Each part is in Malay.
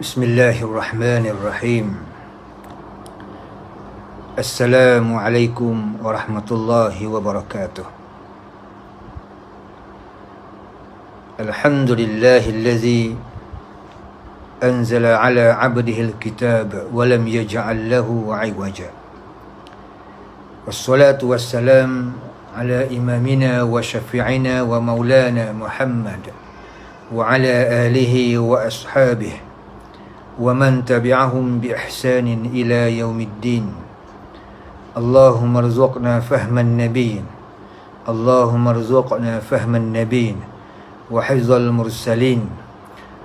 Bismillahirrahmanirrahim. Assalamualaikum warahmatullahi wabarakatuh. Alhamdulillahillazi anzala ala abdihi alkitab wa lam yaj'al lahu 'iwaja. Wassalatu wassalam ala imamina wa syafi'ina wa maulana Muhammad wa ala alihi wa ashabihi wa man tabi'ahum bi ihsanin ila yaumiddin. Allahumma rzuqna fahman nabiyyin, Allahumma rzuqna fahman nabiyyin wa hifzal mursalin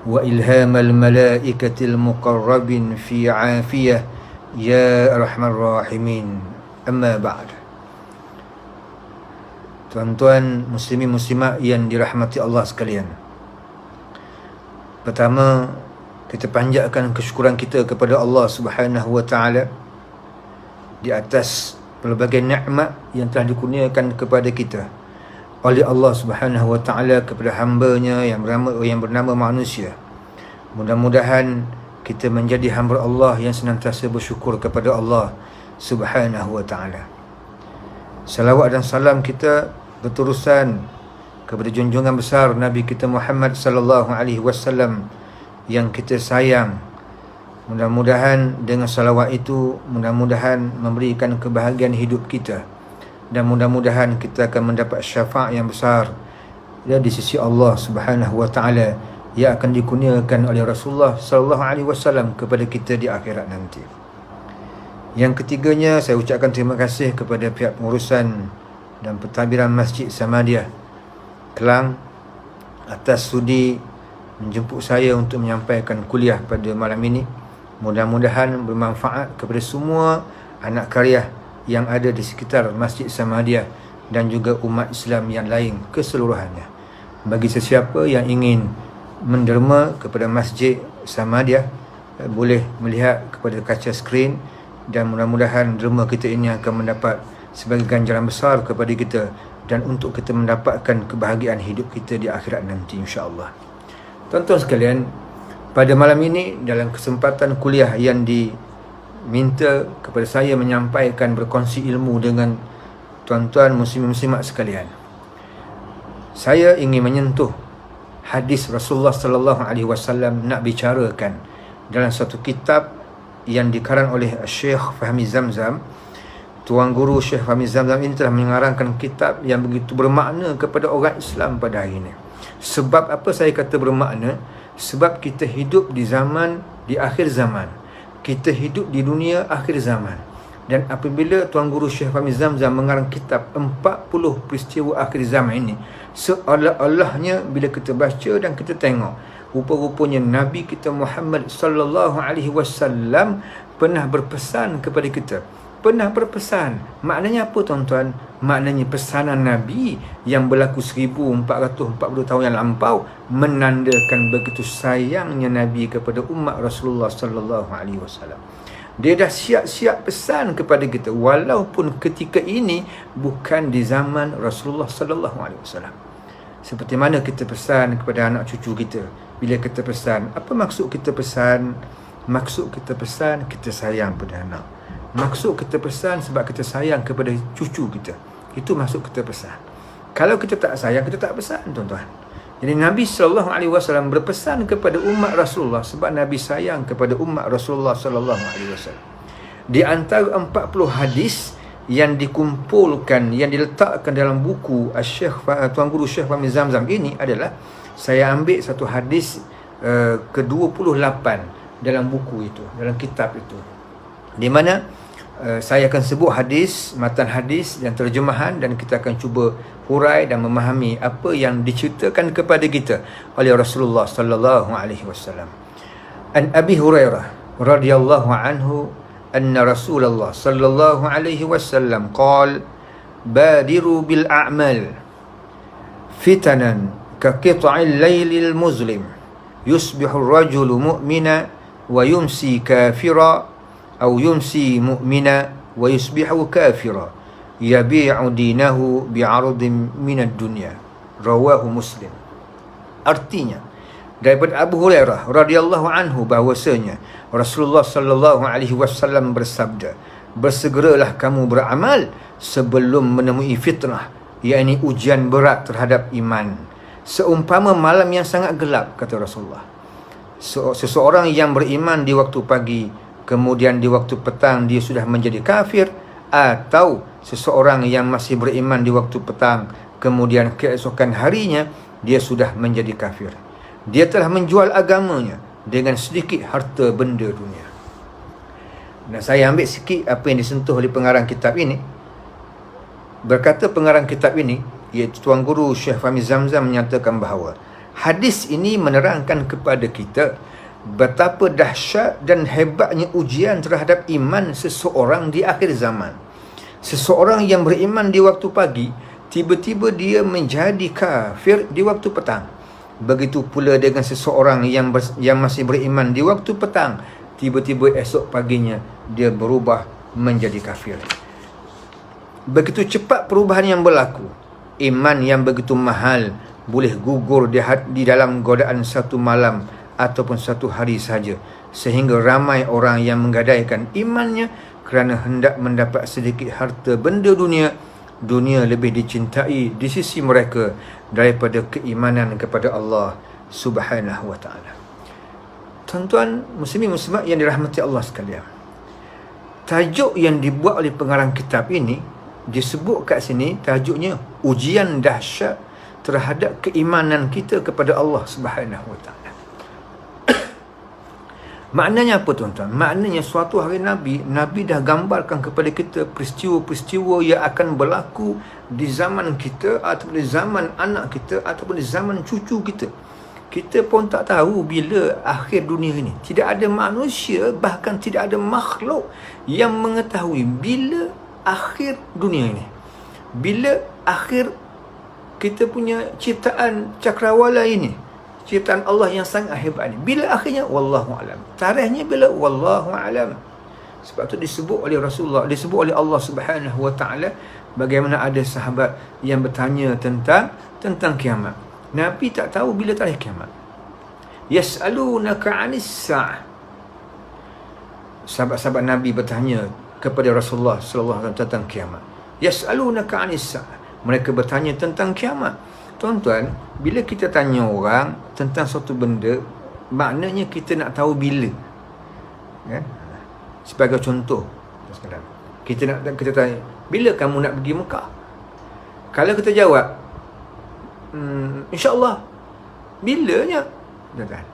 wa ilhamal malaikatil muqarrabin fi afiyah ya arhamar rahimin. Amma ba'd. Tuan-tuan muslimin muslimat yang dirahmati Allah sekalian, pertama, kita panjatkan kesyukuran kita kepada Allah Subhanahu wa taala di atas pelbagai nikmat yang telah dikurniakan kepada kita oleh Allah Subhanahu wa taala kepada hamba-Nya yang bernama manusia. Mudah-mudahan kita menjadi hamba Allah yang senantiasa bersyukur kepada Allah Subhanahu wa taala. Salawat dan salam kita berterusan kepada junjungan besar Nabi kita Muhammad sallallahu alaihi wasallam yang kita sayang. Mudah-mudahan dengan salawat itu, mudah-mudahan memberikan kebahagiaan hidup kita, dan mudah-mudahan kita akan mendapat syafaat yang besar di sisi Allah Subhanahu wa taala yang akan dikurniakan oleh Rasulullah sallallahu alaihi wasallam kepada kita di akhirat nanti. Yang ketiganya, saya ucapkan terima kasih kepada pihak pengurusan dan pentadbiran Masjid Samadiyah Kelang atas sudi menjemput saya untuk menyampaikan kuliah pada malam ini. Mudah-mudahan bermanfaat kepada semua anak karya yang ada di sekitar Masjid Samadiyah dan juga umat Islam yang lain keseluruhannya. Bagi sesiapa yang ingin menderma kepada Masjid Samadiyah, boleh melihat kepada kaca skrin, dan mudah-mudahan derma kita ini akan mendapat sebagai ganjaran besar kepada kita dan untuk kita mendapatkan kebahagiaan hidup kita di akhirat nanti, insya-Allah. Tuan-tuan sekalian, pada malam ini dalam kesempatan kuliah yang diminta kepada saya menyampaikan berkongsi ilmu dengan tuan-tuan muslim-muslimat sekalian, saya ingin menyentuh hadis Rasulullah sallallahu alaihi wasallam nak bicarakan dalam satu kitab yang dikarang oleh Syekh Fahmi Zamzam. Tuan Guru Syekh Fahmi Zamzam ini telah mengarangkan kitab yang begitu bermakna kepada orang Islam pada hari ini. Sebab apa saya kata bermakna? Sebab kita hidup di akhir zaman. Kita hidup di dunia akhir zaman. Dan apabila Tuan Guru Syekh Fahmi Zamzam mengarang kitab 40 peristiwa akhir zaman ini, seolah-olahnya bila kita baca dan kita tengok, rupa-rupanya Nabi kita Muhammad sallallahu alaihi wasallam pernah berpesan kepada kita. Pernah berpesan. Maknanya apa tuan-tuan? Maknanya pesanan Nabi yang berlaku 1440 tahun yang lampau menandakan begitu sayangnya Nabi kepada umat Rasulullah sallallahu alaihi wasallam. Dia dah siap-siap pesan kepada kita walaupun ketika ini bukan di zaman Rasulullah sallallahu alaihi wasallam. Seperti mana kita pesan kepada anak cucu kita. Bila kita pesan, apa maksud kita pesan? Maksud kita pesan, kita sayang pada anak. Maksud kita pesan sebab kita sayang kepada cucu kita. Itu maksud kita pesan. Kalau kita tak sayang, kita tak pesan, tuan-tuan. Jadi Nabi SAW berpesan kepada umat Rasulullah sebab Nabi sayang kepada umat Rasulullah SAW. Di antara 40 hadis yang dikumpulkan, yang diletakkan dalam buku Tuan Guru Syekh Fahmi Zamzam ini adalah, saya ambil satu hadis ke-28 dalam buku itu, dalam kitab itu, di mana saya akan sebut hadis, matan hadis dan terjemahan, dan kita akan cuba hurai dan memahami apa yang diceritakan kepada kita oleh Rasulullah sallallahu alaihi wasallam. An Abi Hurairah radhiyallahu anhu anna Rasulullah sallallahu alaihi wasallam qala badiru bil a'mal fitanan ka qit'il laylil muzlim yusbihu ar-rajulu mu'mina wa yumsi kafira أو يمسي مؤمنا ويصبح كافرا يبيع دينه بعرض من الدنيا. Rawahu Muslim. Artinya, daripada Abu Hurairah radhiyallahu anhu bahwasanya Rasulullah sallallahu alaihi wasallam bersabda, bersegeralah kamu beramal sebelum menemui fitnah, yakni ujian berat terhadap iman, seumpama malam yang sangat gelap, kata Rasulullah. Seseorang yang beriman di waktu pagi, kemudian di waktu petang dia sudah menjadi kafir, atau seseorang yang masih beriman di waktu petang, kemudian keesokan harinya dia sudah menjadi kafir. Dia telah menjual agamanya dengan sedikit harta benda dunia. Dan saya ambil sikit apa yang disentuh oleh pengarang kitab ini. Berkata pengarang kitab ini, iaitu Tuan Guru Syekh Fahmi Zamzam, menyatakan bahawa hadis ini menerangkan kepada kita betapa dahsyat dan hebatnya ujian terhadap iman seseorang di akhir zaman. Seseorang yang beriman di waktu pagi, tiba-tiba dia menjadi kafir di waktu petang. Begitu pula dengan seseorang yang masih beriman di waktu petang, tiba-tiba esok paginya dia berubah menjadi kafir. Begitu cepat perubahan yang berlaku. Iman yang begitu mahal boleh gugur di dalam godaan satu malam ataupun satu hari saja, sehingga ramai orang yang menggadaikan imannya kerana hendak mendapat sedikit harta benda dunia. Dunia lebih dicintai di sisi mereka daripada keimanan kepada Allah Subhanahu wa taala. Tuan-tuan muslimin muslimat yang dirahmati Allah sekalian, tajuk yang dibuat oleh pengarang kitab ini disebut kat sini, tajuknya ujian dahsyat terhadap keimanan kita kepada Allah Subhanahu wa taala. Maknanya apa tuan-tuan? Maknanya suatu hari Nabi dah gambarkan kepada kita peristiwa-peristiwa yang akan berlaku di zaman kita, ataupun di zaman anak kita, ataupun di zaman cucu kita. Kita pun tak tahu bila akhir dunia ini. Tidak ada manusia, bahkan tidak ada makhluk yang mengetahui bila akhir dunia ini. Bila akhir kita punya ciptaan cakrawala ini, ciptaan Allah yang sangat hebat ni. Bila akhirnya? Wallahu alam. Tarikhnya bila? Wallahu alam. Sebab tu disebut oleh Rasulullah, disebut oleh Allah Subhanahu wa taala, bagaimana ada sahabat yang bertanya tentang kiamat. Nabi tak tahu bila tarikh kiamat. Yas'alunaka 'anis sa'ah. Sahabat-sahabat Nabi bertanya kepada Rasulullah sallallahu alaihi wasallam tentang kiamat. Yas'alunaka 'anis sa'ah. Mereka bertanya tentang kiamat. Tuan-tuan, bila kita tanya orang tentang suatu benda, maknanya kita nak tahu bila. Kan? Sebagai contoh, kita tanya, bila kamu nak pergi Mekah? Kalau kita jawab, insya-Allah. Bilanya? Tuan-tuan.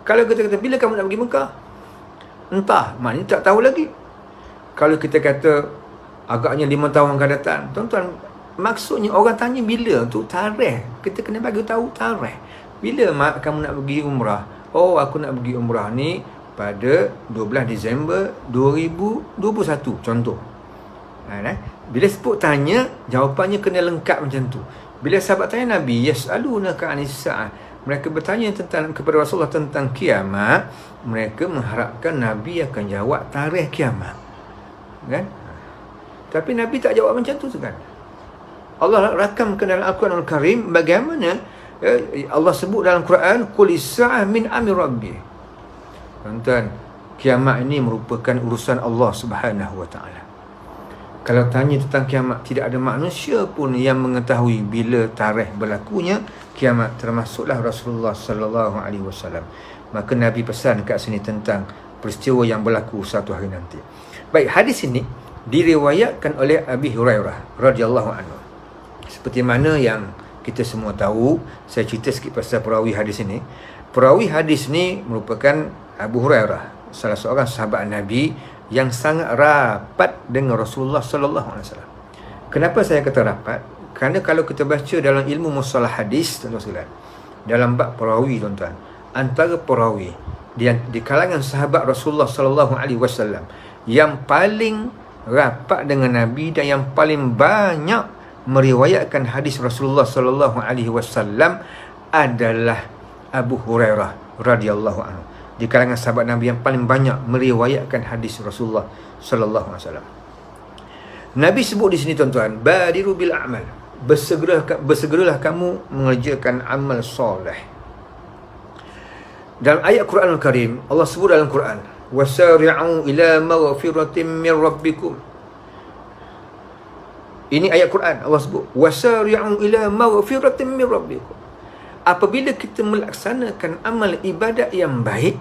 Kalau kita kata, bila kamu nak pergi Mekah? Entah, maknanya tak tahu lagi. Kalau kita kata agaknya 5 tahun akan datang, tuan-tuan, maksudnya orang tanya bila tu tarikh. Kita kena bagi tahu tarikh. Bila mak kamu nak pergi umrah? Oh, aku nak pergi umrah ni pada 12 Disember 2021 contoh. Bila sebut tanya, jawapannya kena lengkap macam tu. Bila sahabat tanya Nabi, yas'alunaka 'anis sa'ah, mereka bertanya kepada Rasulullah tentang kiamat, mereka mengharapkan Nabi akan jawab tarikh kiamat. Kan? Tapi Nabi tak jawab macam tu kan? Allah rakamkan dalam Al-Quran Al-Karim bagaimana Allah sebut dalam Quran, qulis sa'ah min amri rabbi. Tuan-tuan, kiamat ini merupakan urusan Allah Subhanahu wa taala. Kalau tanya tentang kiamat, tidak ada manusia pun yang mengetahui bila tarikh berlakunya kiamat, termasuklah Rasulullah sallallahu alaihi wasallam. Maka Nabi pesan kat sini tentang peristiwa yang berlaku satu hari nanti. Baik, hadis ini diriwayatkan oleh Abi Hurairah radhiyallahu anhu. Seperti mana yang kita semua tahu, saya cerita sikit pasal perawi hadis ini. Perawi hadis ni merupakan Abu Hurairah, salah seorang sahabat Nabi yang sangat rapat dengan Rasulullah sallallahu alaihi wasallam. Kenapa saya kata rapat? Kerana kalau kita baca dalam ilmu mustalah hadis, tuan-tuan, dalam bab perawi, tuan-tuan, antara perawi di kalangan sahabat Rasulullah sallallahu alaihi wasallam yang paling rapat dengan Nabi dan yang paling banyak meriwayatkan hadis Rasulullah sallallahu alaihi wasallam adalah Abu Hurairah radhiyallahu anhu. Di kalangan sahabat Nabi yang paling banyak meriwayatkan hadis Rasulullah sallallahu alaihi wasallam. Nabi sebut di sini, tuan-tuan, badiru bil a'mal. Bersegeralah kamu mengerjakan amal soleh. Dalam ayat Quranul Karim, Allah sebut dalam Quran, wasari'u ila maghfiratin min rabbikum. Ini ayat Quran, Allah sebut wasari'u ila maghfiratin min rabbikum. Apabila kita melaksanakan amal ibadat yang baik,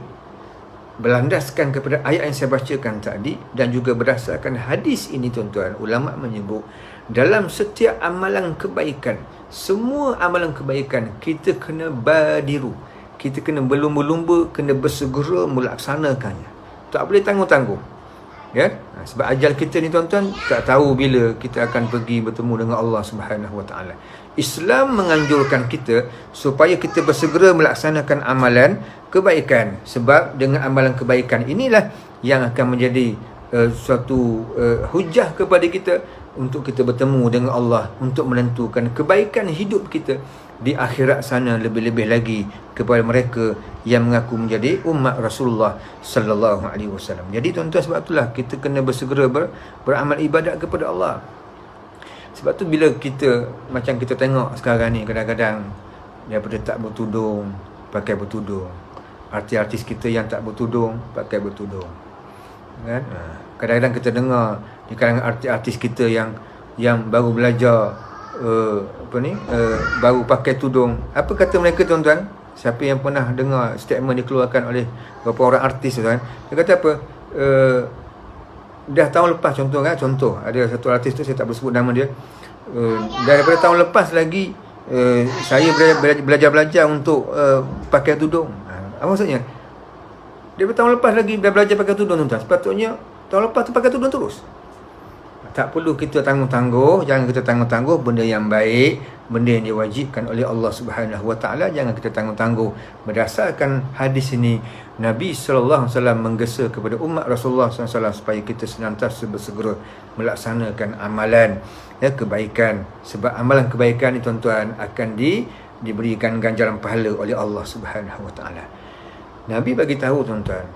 berlandaskan kepada ayat yang saya bacakan tadi dan juga berdasarkan hadis ini, tuan-tuan, ulama menyebut dalam setiap amalan kebaikan, semua amalan kebaikan kita kena badiru, kita kena berlumba-lumba, kena bersegera melaksanakannya. Tak boleh tangguh-tangguh. Ya? Sebab ajal kita ni, tuan-tuan, tak tahu bila kita akan pergi bertemu dengan Allah Subhanahu Wa Taala. Islam menganjurkan kita supaya kita bersegera melaksanakan amalan kebaikan, sebab dengan amalan kebaikan inilah yang akan menjadi suatu hujah kepada kita untuk kita bertemu dengan Allah, untuk menentukan kebaikan hidup kita di akhirat sana, lebih-lebih lagi kepada mereka yang mengaku menjadi umat Rasulullah sallallahu alaihi wasallam. Jadi, tuan-tuan, sebab itulah kita kena bersegera beramal ibadat kepada Allah. Sebab tu bila kita, macam kita tengok sekarang ni, kadang-kadang daripada tak bertudung pakai bertudung, artis-artis kita yang tak bertudung pakai bertudung, kan? Kadang-kadang kita dengar di kalangan artis-artis kita yang baru belajar baru pakai tudung. Apa kata mereka, tuan-tuan? Siapa yang pernah dengar statement dikeluarkan oleh beberapa orang artis, tuan? Dia kata apa? Dah tahun lepas, contoh ada satu artis tu, saya tak boleh sebut nama dia, daripada tahun lepas lagi saya belajar untuk pakai tudung. Apa maksudnya? Daripada tahun lepas lagi dah belajar pakai tudung, tuan-tuan. Sepatutnya tahun lepas tu pakai tudung terus. Tak perlu kita tangguh-tangguh. Jangan kita tangguh-tangguh benda yang baik, benda yang diwajibkan oleh Allah Subhanahu Wa Taala. Jangan kita tangguh-tangguh. Berdasarkan hadis ini, Nabi SAW menggesa kepada umat Rasulullah SAW supaya kita senantiasa bersegera melaksanakan amalan kebaikan. Sebab amalan kebaikan ni, tuan-tuan, akan diberikan ganjaran pahala oleh Allah Subhanahu Wa Taala. Nabi bagi tahu, tuan-tuan,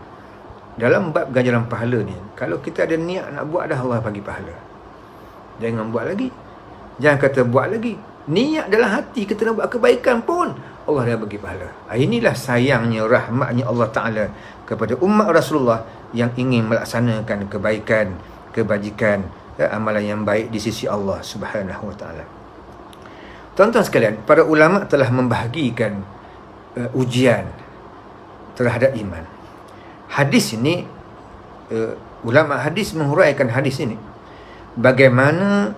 dalam bab ganjaran pahala ni, kalau kita ada niat nak buat dah, Allah bagi pahala. Jangan buat lagi. Jangan kata buat lagi. Niat dalam hati kita nak buat kebaikan pun, Allah dah bagi pahala. Inilah sayangnya, rahmatnya Allah Ta'ala kepada umat Rasulullah yang ingin melaksanakan kebaikan, kebajikan, amalan yang baik di sisi Allah Subhanahu Wa Ta'ala. Tuan-tuan sekalian, para ulama telah membahagikan ujian terhadap iman. Hadis ini, ulama hadis menghuraikan hadis ini, bagaimana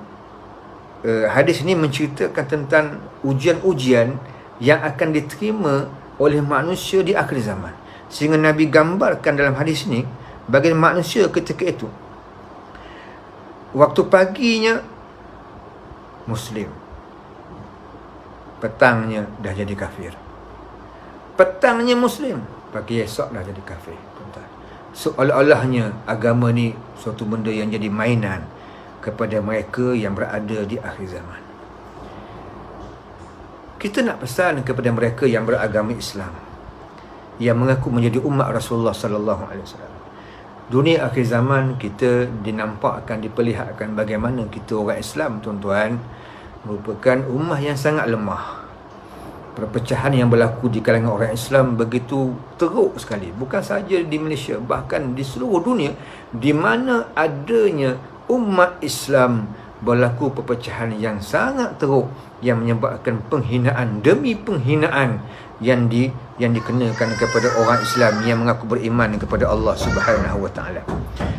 hadis ini menceritakan tentang ujian-ujian yang akan diterima oleh manusia di akhir zaman. Sehingga Nabi gambarkan dalam hadis ini bagaimana manusia ketika itu, waktu paginya Muslim, petangnya dah jadi kafir. Petangnya Muslim, pagi esok dah jadi kafir. Seolah-olahnya agama ni suatu benda yang jadi mainan kepada mereka yang berada di akhir zaman. Kita nak pesan kepada mereka yang beragama Islam, yang mengaku menjadi umat Rasulullah sallallahu alaihi wasallam. Dunia akhir zaman kita dinampakkan, diperlihatkan bagaimana kita orang Islam, tuan-tuan, merupakan ummah yang sangat lemah. Perpecahan yang berlaku di kalangan orang Islam begitu teruk sekali. Bukan sahaja di Malaysia, bahkan di seluruh dunia, di mana adanya umat Islam berlaku perpecahan yang sangat teruk, yang menyebabkan penghinaan demi penghinaan yang dikenakan kepada orang Islam yang mengaku beriman kepada Allah Subhanahu Wa Taala.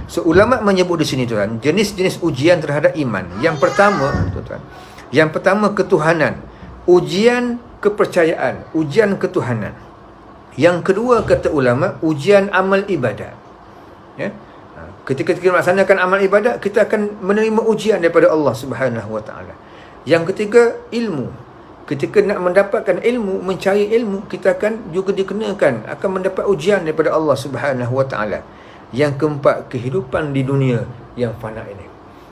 So, ulama menyebut di sini, tuan, jenis-jenis ujian terhadap iman. Yang pertama, tuan-tuan, yang pertama ketuhanan, ujian kepercayaan, ujian ketuhanan. Yang kedua, kata ulama, ujian amal ibadat. Ya? Ketika kita melaksanakan amal ibadat, kita akan menerima ujian daripada Allah Subhanahu Wa Taala. Yang ketiga, ilmu. Ketika nak mendapatkan ilmu, mencari ilmu, kita akan juga dikenakan, akan mendapat ujian daripada Allah Subhanahu Wa Taala. Yang keempat, kehidupan di dunia yang fana ini.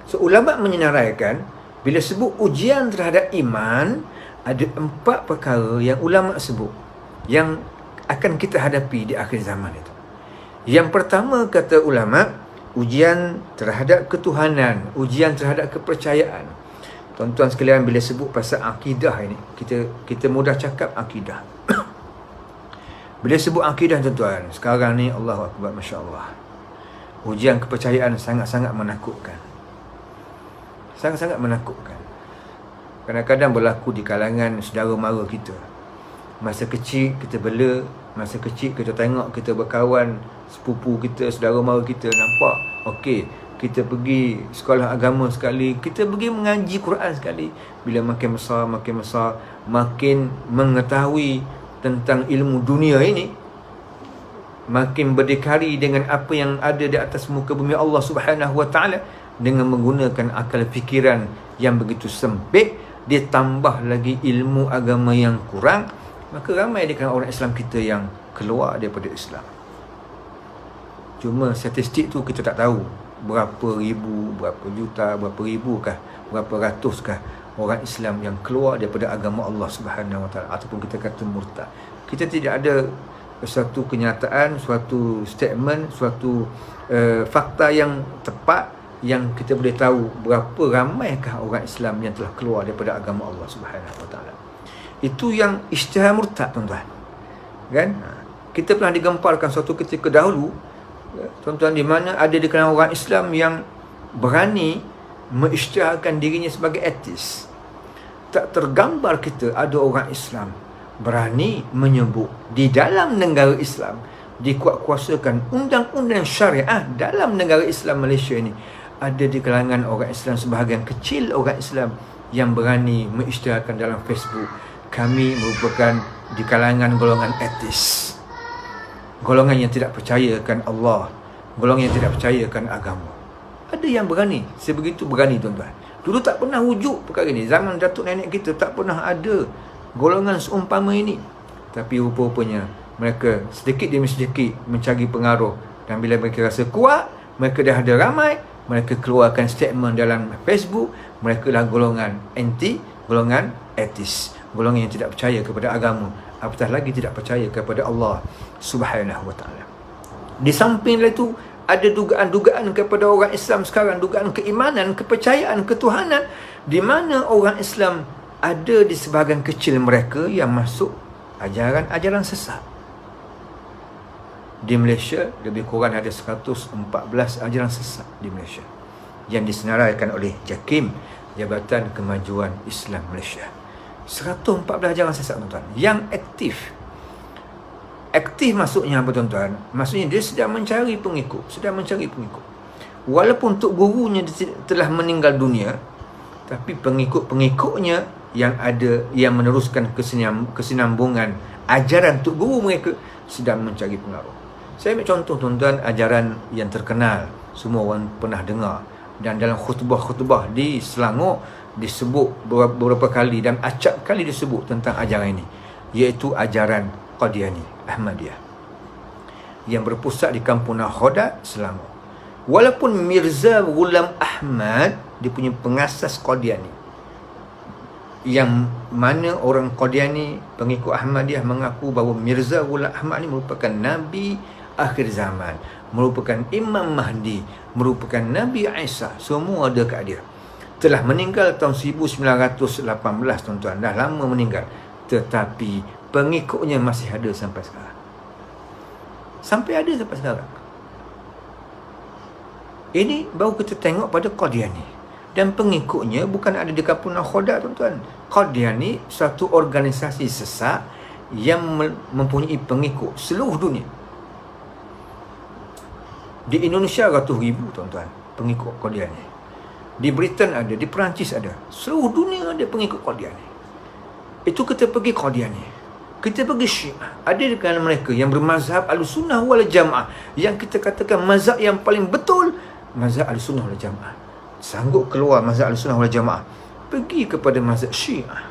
So, ulama menyenaraikan, bila sebut ujian terhadap iman, ada 4 perkara yang ulama sebut yang akan kita hadapi di akhir zaman itu. Yang pertama, kata ulama, ujian terhadap ketuhanan, ujian terhadap kepercayaan. Tuan-tuan sekalian, bila sebut pasal akidah ini, kita mudah cakap akidah. Bila sebut akidah tuan-tuan, sekarang ni Allahu Akbar, Masya Allah, ujian kepercayaan sangat-sangat menakutkan. Sangat-sangat menakutkan. Kadang-kadang berlaku di kalangan saudara mara kita. Masa kecil kita bela, masa kecil kita tengok kita berkawan, sepupu kita, saudara mara kita, nampak okey, kita pergi sekolah agama sekali, kita pergi mengaji Quran sekali. Bila makin besar, makin mengetahui tentang ilmu dunia ini, makin berdikari dengan apa yang ada di atas muka bumi Allah Subhanahu Wa Taala, dengan menggunakan akal fikiran yang begitu sempit, ditambah lagi ilmu agama yang kurang, maka ramai di kalangan orang Islam kita yang keluar daripada Islam. Cuma statistik tu kita tak tahu berapa ribu, berapa juta, berapa ribu kah, berapa ratus kah orang Islam yang keluar daripada agama Allah Subhanahu Wa Taala, ataupun kita kata murtad. Kita tidak ada suatu kenyataan, suatu statement, suatu fakta yang tepat yang kita boleh tahu berapa ramaikah orang Islam yang telah keluar daripada agama Allah Subhanahu Wa Taala. Itu yang isytihar murtad, tuan-tuan. Kan? Kita pernah digemparkan suatu ketika dahulu, tuan-tuan, di mana ada di kalangan orang Islam yang berani mengisytiharkan dirinya sebagai etis. Tak tergambar kita ada orang Islam berani menyebut di dalam negara Islam dikuatkuasakan undang-undang syariah dalam negara Islam Malaysia ini. Ada di kalangan orang Islam, sebahagian kecil orang Islam yang berani mengisytiharkan dalam Facebook, kami merupakan di kalangan golongan etis, golongan yang tidak percayakan Allah, golongan yang tidak percayakan agama. Ada yang berani, sebegitu berani, tuan-tuan. Dulu tak pernah wujud perkara ini. Zaman datuk nenek kita tak pernah ada golongan seumpama ini. Tapi rupa-rupanya mereka sedikit demi sedikit mencari pengaruh, dan bila mereka rasa kuat, mereka dah ada ramai, mereka keluarkan statement dalam Facebook, mereka lah golongan anti, golongan etis, golongan yang tidak percaya kepada agama, apatah lagi tidak percaya kepada Allah Subhanahu Wa Taala. Di samping itu, ada dugaan-dugaan kepada orang Islam sekarang, dugaan keimanan, kepercayaan, ketuhanan, di mana orang Islam ada di sebahagian kecil mereka yang masuk ajaran-ajaran sesat. Di Malaysia lebih kurang ada 114 ajaran sesat di Malaysia yang disenaraikan oleh JAKIM, Jabatan Kemajuan Islam Malaysia. 114 ajaran sesat, tuan-tuan, yang aktif. Aktif maksudnya apa, tuan-tuan? Maksudnya dia sedang mencari pengikut, Walaupun tok gurunya telah meninggal dunia, tapi pengikut-pengikutnya yang ada, yang meneruskan kesinambungan ajaran tok guru mereka, sedang mencari pengaruh. Saya ambil contoh, tuan-tuan, ajaran yang terkenal, semua orang pernah dengar, dan dalam khutbah-khutbah di Selangor disebut beberapa kali dan acap kali disebut tentang ajaran ini, iaitu ajaran Qadiani Ahmadiyah yang berpusat di Kampung Nakhoda, Selangor. Walaupun Mirza Ghulam Ahmad, dia punya pengasas Qadiani, yang mana orang Qadiani, pengikut Ahmadiyah, mengaku bahawa Mirza Ghulam Ahmad ini merupakan Nabi akhir zaman, merupakan Imam Mahdi, merupakan Nabi Isa, semua ada kat dia. Telah meninggal tahun 1918, tuan-tuan, dah lama meninggal, tetapi pengikutnya masih ada sampai sekarang. Sampai sekarang. Ini baru kita tengok pada Qadiani, dan pengikutnya bukan ada di Kampung Nakhoda, tuan-tuan. Qadiani satu organisasi sesat yang mempunyai pengikut seluruh dunia. Di Indonesia ratus ribu, tuan-tuan, pengikut Qadiani. Di Britain ada, di Perancis ada, seluruh dunia ada pengikut Qadiani. Itu kita pergi Qadiani, kita pergi Syiah, ada di kalangan mereka yang bermazhab Ahlussunnah wal Jamaah, yang kita katakan mazhab yang paling betul, mazhab Ahlussunnah wal Jamaah. Sanggup keluar mazhab Ahlussunnah wal Jamaah, pergi kepada mazhab Syiah.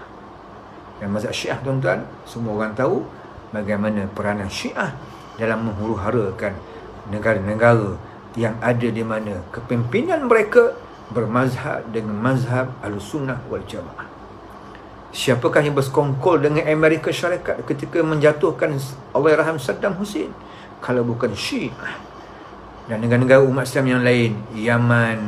Dan mazhab Syiah, tuan-tuan, semua orang tahu bagaimana peranan Syiah dalam menghuru-harakan negara-negara yang ada di mana kepimpinan mereka bermazhab dengan mazhab Ahlussunnah wal Jamaah. Siapakah yang bersekongkol dengan Amerika Syarikat ketika menjatuhkan Allahyarham Saddam Hussein kalau bukan Syiah? Dan negara-negara umat Islam yang lain, Yaman,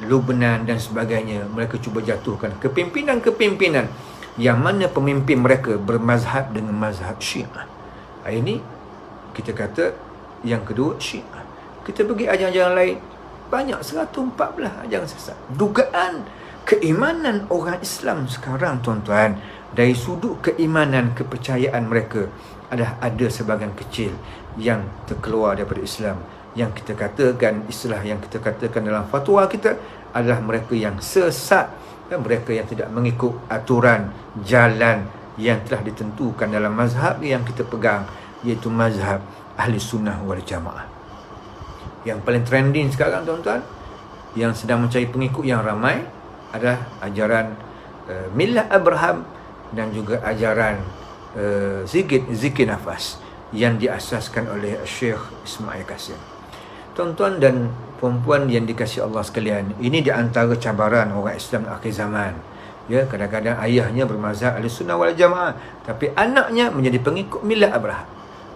Lebanon dan sebagainya, mereka cuba jatuhkan kepimpinan-kepimpinan yang mana pemimpin mereka bermazhab dengan mazhab Syiah. Ini kita kata yang kedua Syiah. Kita pergi ajaran-ajaran lain, banyak 114 ajaran sesat. Dugaan keimanan orang Islam sekarang, tuan-tuan, dari sudut keimanan, kepercayaan mereka, ada sebahagian kecil yang terkeluar daripada Islam, yang kita katakan, istilah yang kita katakan dalam fatwa kita adalah mereka yang sesat, dan mereka yang tidak mengikut aturan jalan yang telah ditentukan dalam mazhab yang kita pegang, iaitu mazhab Ahli Sunnah wal Jamaah. Yang paling trending sekarang, tuan-tuan, yang sedang mencari pengikut yang ramai, adalah ajaran Millah Abraham dan juga ajaran zikir nafas yang diasaskan oleh Syekh Ismail Kasim. Tuan-tuan dan perempuan yang dikasihi Allah sekalian, ini di antara cabaran orang Islam akhir zaman. Ya, kadang-kadang ayahnya bermazhab Ahlussunnah wal Jamaah, tapi anaknya menjadi pengikut Millah Abraham.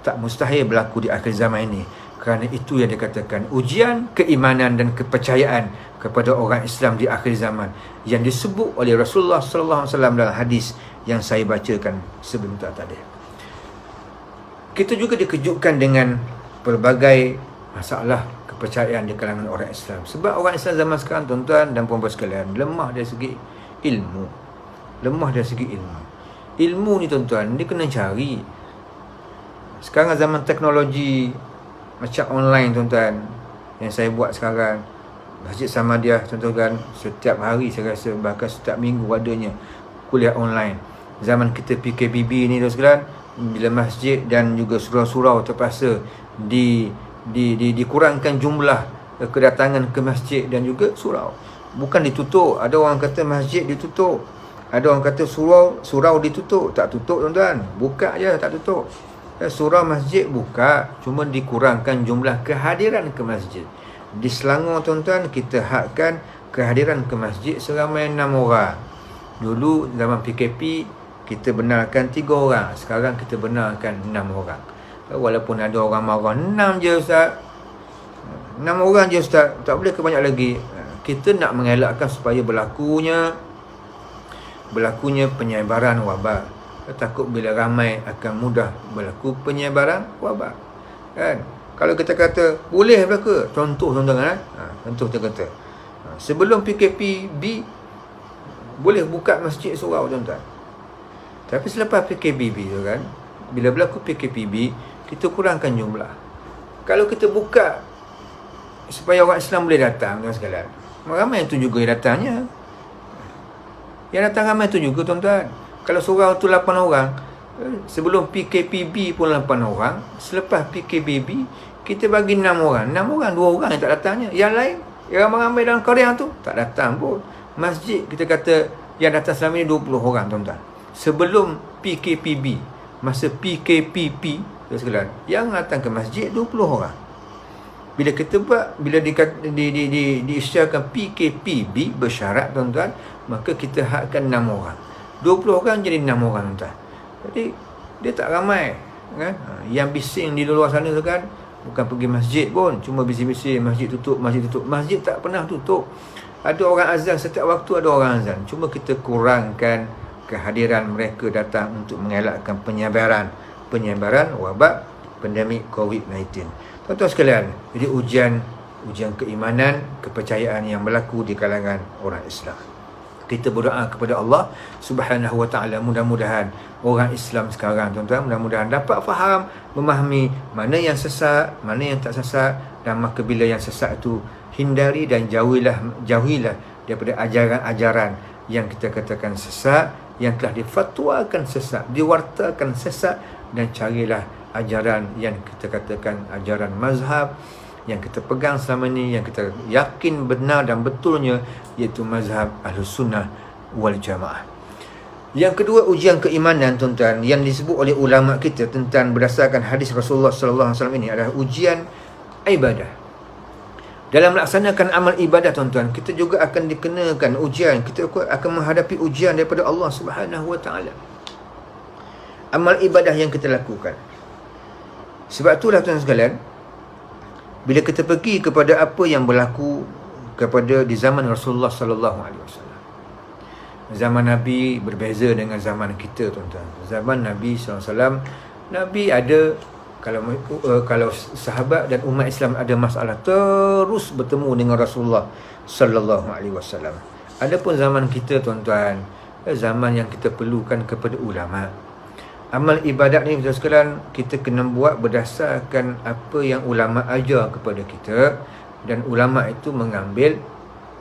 Tak mustahil berlaku di akhir zaman ini. Kerana itu yang dikatakan ujian keimanan dan kepercayaan kepada orang Islam di akhir zaman, yang disebut oleh Rasulullah sallallahu alaihi wasallam dalam hadis yang saya bacakan sebentar tadi. Kita juga dikejutkan dengan pelbagai masalah kepercayaan di kalangan orang Islam. Sebab orang Islam zaman sekarang, tuan-tuan dan puan-puan sekalian, lemah dari segi ilmu. Lemah dari segi ilmu. Ilmu ni, tuan-tuan, dia kena cari. Sekarang zaman teknologi macam online, tuan-tuan, yang saya buat sekarang, Masjid Samadiyah, tuan-tuan, setiap hari saya rasa, bahkan setiap minggu adanya kuliah online. Zaman kita PKPB ni, tuan-tuan, bila masjid dan juga surau-surau terpaksa dikurangkan jumlah kedatangan ke masjid dan juga surau. Bukan ditutup. Ada orang kata masjid ditutup, ada orang kata surau ditutup. Tak tutup, tuan-tuan, buka je, tak tutup. Surau masjid buka, cuma dikurangkan jumlah kehadiran ke masjid. Di Selangor, tuan-tuan, kita hadkan kehadiran ke masjid seramai 6 orang. Dulu zaman PKP kita benarkan 3 orang, sekarang kita benarkan 6 orang. Walaupun ada orang marah, 6 je Ustaz, 6 orang je Ustaz, tak boleh ke banyak lagi. Kita nak mengelakkan supaya berlakunya penyebaran wabak. Takut bila ramai akan mudah berlaku penyebaran wabak, kan? Kalau kita kata boleh berlaku, contoh, tuan-tuan, contoh kita kata sebelum PKPB boleh buka masjid surau, tuan-tuan. Tapi selepas PKPB tu, kan, bila berlaku PKPB, kita kurangkan jumlah. Kalau kita buka supaya orang Islam boleh datang, tuan sekalian, ramai tu juga yang datangnya. Yang datang ramai tu juga, tuan-tuan. Kalau surau tu 8 orang, sebelum PKPB pun 8 orang, selepas PKPB kita bagi 6 orang. 6 orang, 2 orang yang tak datangnya. Yang lain, yang ramai-ramai dalam Korea tu tak datang pun. Masjid kita kata yang datang selama ni 20 orang, tuan-tuan. Sebelum PKPB, masa PKPP, sekalian, yang datang ke masjid 20 orang. Bila kita buat, bila diisytiharkan PKPB bersyarat, tuan-tuan, maka kita hadkan 6 orang. 20 orang jadi 6 orang, tuan. Jadi dia tak ramai, kan? Yang bising di luar sana tu, kan, bukan pergi masjid pun, cuma bising-bising masjid tutup, masjid tutup. Masjid tak pernah tutup. Ada orang azan setiap waktu, ada orang azan. Cuma kita kurangkan kehadiran mereka datang untuk mengelakkan penyebaran wabak pandemik COVID-19. Tuan-tuan sekalian, jadi ujian keimanan, kepercayaan yang berlaku di kalangan orang Islam. Kita berdoa kepada Allah Subhanahu wa ta'ala, mudah-mudahan orang Islam sekarang, tuan-tuan, mudah-mudahan dapat faham, memahami mana yang sesat, mana yang tak sesat, dan maka bila yang sesat itu hindari dan jauhilah daripada ajaran-ajaran yang kita katakan sesat, yang telah difatwakan sesat, diwartakan sesat, dan carilah ajaran yang kita katakan ajaran mazhab yang kita pegang selama ni, yang kita yakin benar dan betulnya, iaitu mazhab Ahlussunnah wal Jamaah. Yang kedua, ujian keimanan, tuan-tuan, yang disebut oleh ulama kita tentang berdasarkan hadis Rasulullah sallallahu alaihi wasallam ini adalah ujian ibadah. Dalam melaksanakan amal ibadah, tuan-tuan, kita juga akan dikenakan ujian. Kita akan menghadapi ujian daripada Allah Subhanahu wa ta'ala. Amal ibadah yang kita lakukan. Sebab itulah, tuan-tuan sekalian, bila kita pergi kepada apa yang berlaku di zaman Rasulullah sallallahu alaihi wasallam. Zaman Nabi berbeza dengan zaman kita, tuan-tuan. Zaman Nabi sallallahu alaihi wasallam Nabi ada, kalau sahabat dan umat Islam ada masalah, terus bertemu dengan Rasulullah sallallahu alaihi wasallam. Adapun zaman kita tuan-tuan, zaman yang kita perlukan kepada ulama. Amal ibadat ni tuan sekalian, kita kena buat berdasarkan apa yang ulama ajar kepada kita, dan ulama itu mengambil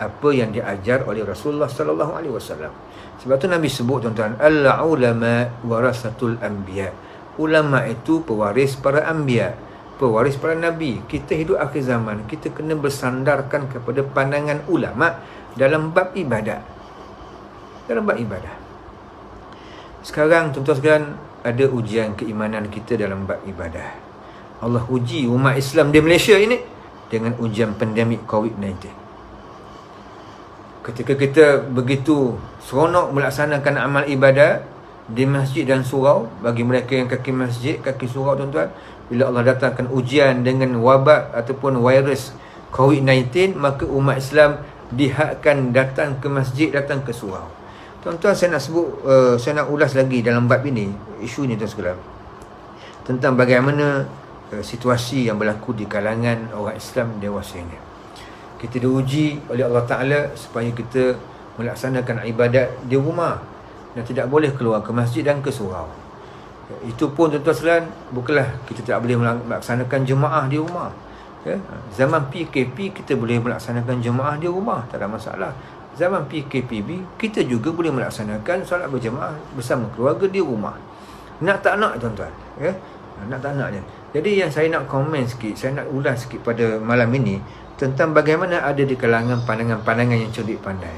apa yang diajar oleh Rasulullah sallallahu alaihi wasallam. Sebab tu Nabi sebut tuan-tuan, al-ulama warasatul anbiya. Ulama itu pewaris para anbiya, pewaris para nabi. Kita hidup akhir zaman, kita kena bersandarkan kepada pandangan ulama dalam bab ibadat. Dalam bab ibadah. Sekarang tuan-tuan sekalian, ada ujian keimanan kita dalam bab ibadah. Allah uji umat Islam di Malaysia ini dengan ujian pandemik COVID-19. Ketika kita begitu seronok melaksanakan amal ibadah di masjid dan surau, bagi mereka yang kaki masjid, kaki surau tuan-tuan, bila Allah datangkan ujian dengan wabak ataupun virus COVID-19, maka umat Islam dihadkan datang ke masjid, datang ke surau. Tuan-tuan, saya nak sebut, saya nak ulas lagi dalam bab ini, isu ini tuan sekalian, tentang bagaimana situasi yang berlaku di kalangan orang Islam dewasa ini. Kita diuji oleh Allah Ta'ala supaya kita melaksanakan ibadat di rumah dan tidak boleh keluar ke masjid dan ke surau. Itu pun tuan-tuan sekalian, bukanlah kita tak boleh melaksanakan jemaah di rumah. Zaman PKP kita boleh melaksanakan jemaah di rumah, tak ada masalah. Zaman PKPB kita juga boleh melaksanakan solat berjemaah bersama keluarga di rumah. Nak tak nak tuan-tuan, nak tak nak je. Jadi yang saya nak komen sikit, saya nak ulas sikit pada malam ini tentang bagaimana ada di kalangan pandangan-pandangan yang cerdik pandai,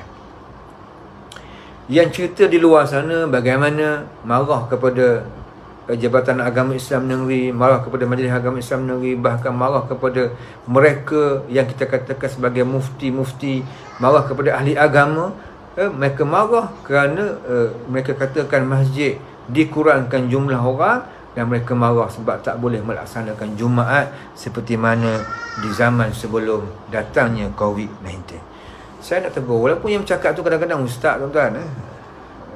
yang cerita di luar sana bagaimana marah kepada Jabatan Agama Islam Negeri, marah kepada Majlis Agama Islam Negeri, bahkan marah kepada mereka yang kita katakan sebagai mufti-mufti, marah kepada ahli agama. Mereka marah kerana mereka katakan masjid dikurangkan jumlah orang, dan mereka marah sebab tak boleh melaksanakan Jumaat seperti mana di zaman sebelum datangnya COVID-19. Saya nak tegur, walaupun yang bercakap tu kadang-kadang ustaz tuan-tuan,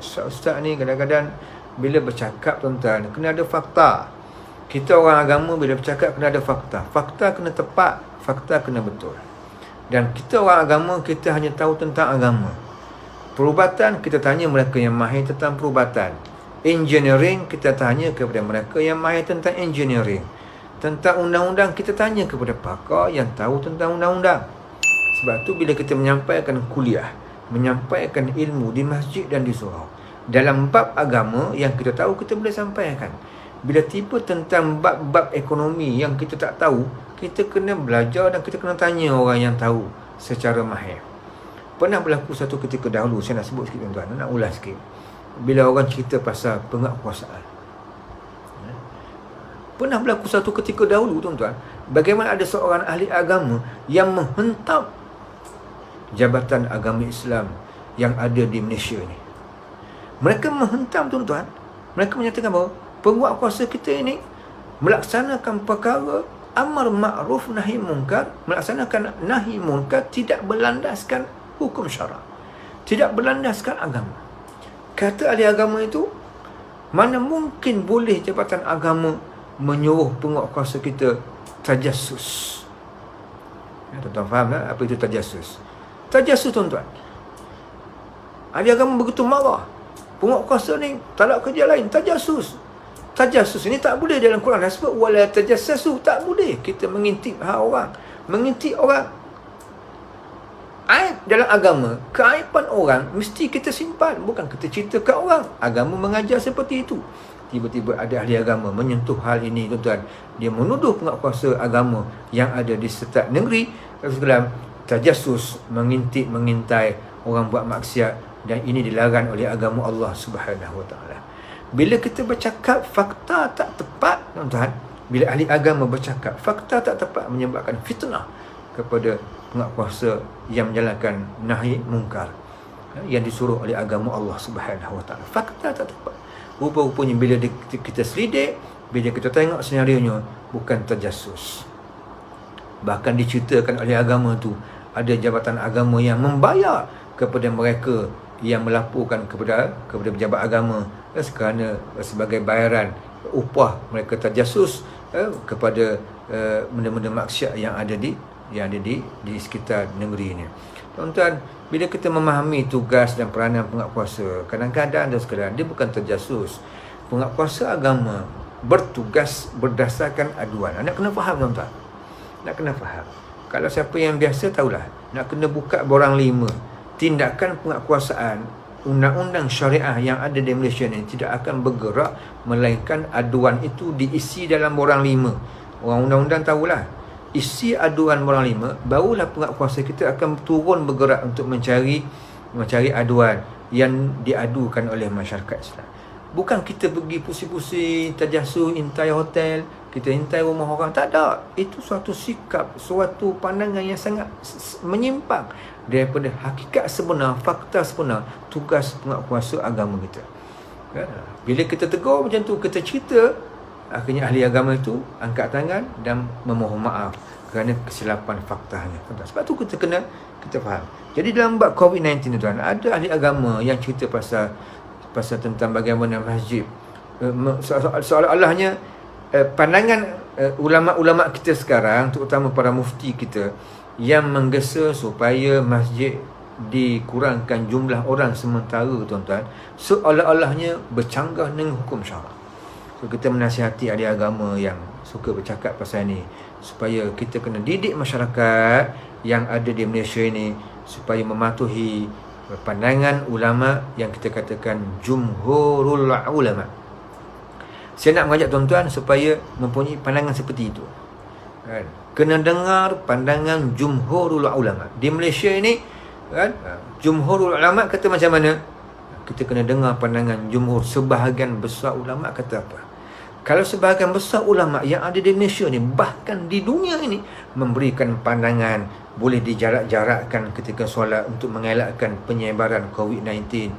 ustaz ni kadang-kadang bila bercakap tuan-tuan kena ada fakta. Kita orang agama bila bercakap kena ada fakta. Fakta kena tepat, fakta kena betul. Dan kita orang agama, kita hanya tahu tentang agama. Perubatan, kita tanya mereka yang mahir tentang perubatan. Engineering, kita tanya kepada mereka yang mahir tentang engineering. Tentang undang-undang, kita tanya kepada pakar yang tahu tentang undang-undang. Sebab tu bila kita menyampaikan kuliah, menyampaikan ilmu di masjid dan di surau, dalam bab agama yang kita tahu, kita boleh sampaikan. Bila tiba tentang bab-bab ekonomi yang kita tak tahu, kita kena belajar dan kita kena tanya orang yang tahu secara mahir. Pernah berlaku satu ketika dahulu, saya nak sebut sikit tuan-tuan, nak ulas sikit. Bila orang cerita pasal penguatkuasaan, pernah berlaku satu ketika dahulu tuan-tuan, bagaimana ada seorang ahli agama yang menghentam Jabatan Agama Islam yang ada di Malaysia ni. Mereka menghentam tuan-tuan. Mereka menyatakan bahawa penguatkuasa kita ini melaksanakan perkara amar ma'ruf nahi munkar, melaksanakan nahi munkar tidak berlandaskan hukum syarak, tidak berlandaskan agama. Kata ahli agama itu, mana mungkin boleh Jabatan Agama menyuruh penguatkuasa kita tajassus. Tuan-tuan faham tak apa itu tajassus? Tajassus tuan-tuan, ahli agama begitu marah. Penguatkuasa ni tak ada kerja lain, tajassus. Tajassus ini tak boleh dalam Quran. Sebab wala tajassasu, tak boleh kita mengintip orang, mengintip orang. Aib dalam agama, keaiban orang mesti kita simpan, bukan kita cerita ke orang. Agama mengajar seperti itu. Tiba-tiba ada ahli agama menyentuh hal ini tuan-tuan. Dia menuduh penguatkuasa agama yang ada di setiap negeri dalam tajassus, mengintip, mengintai orang buat maksiat, dan ini dilarang oleh agama Allah Subhanahu Wa Taala. Bila kita bercakap fakta tak tepat tuan-tuan, bila ahli agama bercakap fakta tak tepat, menyebabkan fitnah kepada penguatkuasa yang menjalankan nahi mungkar yang disuruh oleh agama Allah Subhanahu Wa Taala. Fakta tak tepat. Rupa-rupanya bila kita selidik, bila kita tengok senarionya, bukan tajassus. Bahkan diceritakan oleh agama tu, ada jabatan agama yang membayar kepada mereka yang melaporkan kepada pejabat agama kerana sebagai bayaran upah, mereka terjasus kepada benda-benda maksiat yang ada di sekitar negeri ini. Tuan-tuan, bila kita memahami tugas dan peranan penguatkuasa, kadang-kadang dan sekalian, dia bukan terjasus. Penguatkuasa agama bertugas berdasarkan aduan. Nak kena faham, tuan-tuan. Nak kena faham. Kalau siapa yang biasa tahulah, nak kena buka borang 5. Tindakan penguatkuasaan, undang-undang syariah yang ada di Malaysia ni tidak akan bergerak melainkan aduan itu diisi dalam borang 5. Orang undang-undang tahulah, isi aduan borang 5, barulah penguatkuasa kita akan turun bergerak untuk mencari aduan yang diadukan oleh masyarakat Islam. Bukan kita pergi pusing-pusing, terjasus, intai hotel, kita intai rumah orang. Tak ada. Itu suatu sikap, suatu pandangan yang sangat menyimpang daripada hakikat sebenar, fakta sebenar tugas penguatkuasa agama kita. Bila kita tegur macam tu, kita cerita, akhirnya ahli agama itu angkat tangan dan memohon maaf kerana kesilapan faktanya. Sebab tu kita faham. Jadi dalam bab COVID-19 tu, ada ahli agama yang cerita pasal tentang bagaimana masjid, seolah-olahnya pandangan ulama-ulama kita sekarang, terutama para mufti kita, yang menggesa supaya masjid dikurangkan jumlah orang sementara, tuan-tuan, seolah-olahnya bercanggah dengan hukum syarak. So, kita menasihati ahli agama yang suka bercakap pasal ni, supaya kita kena didik masyarakat yang ada di Malaysia ini supaya mematuhi pandangan ulama yang kita katakan jumhurul ulama. Saya nak mengajak tuan-tuan supaya mempunyai pandangan seperti itu. Kan? Kena dengar pandangan jumhurul ulama. Di Malaysia ini, kan, jumhurul ulama kata macam mana? Kita kena dengar pandangan jumhur. Sebahagian besar ulama kata apa? Kalau sebahagian besar ulama yang ada di Malaysia ni, bahkan di dunia ini, memberikan pandangan boleh dijarak-jarakkan ketika solat untuk mengelakkan penyebaran COVID-19,